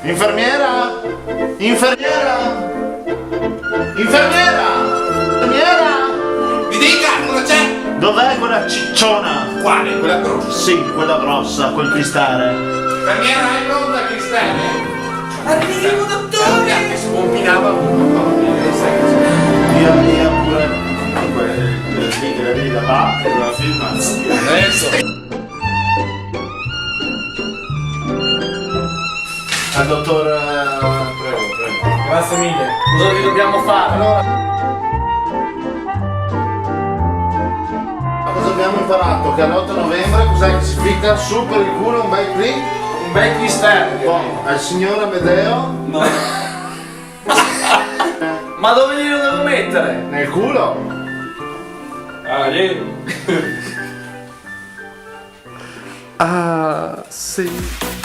Infermiera? Infermiera? Infermiera? Infermiera? Mi dica, cosa c'è? Dov'è quella cicciona? Quale? Quella grossa. Sì, quella grossa, quel cristale. Infermiera, hai pronta, Cristiane? Arrivo, dottore! Che spompinava uno. Via pure quella lì va, la firma. Adesso. Al dottor... prego. Grazie mille. Cosa vi dobbiamo fare? Allora... Cosa abbiamo imparato? Che all'8 novembre cos'è che si ficca su per il culo un bel click? Un bel cristale. Al signor Amedeo? No. Ma dove glielo devo mettere? Nel culo? Ah, lì. Ah, sì.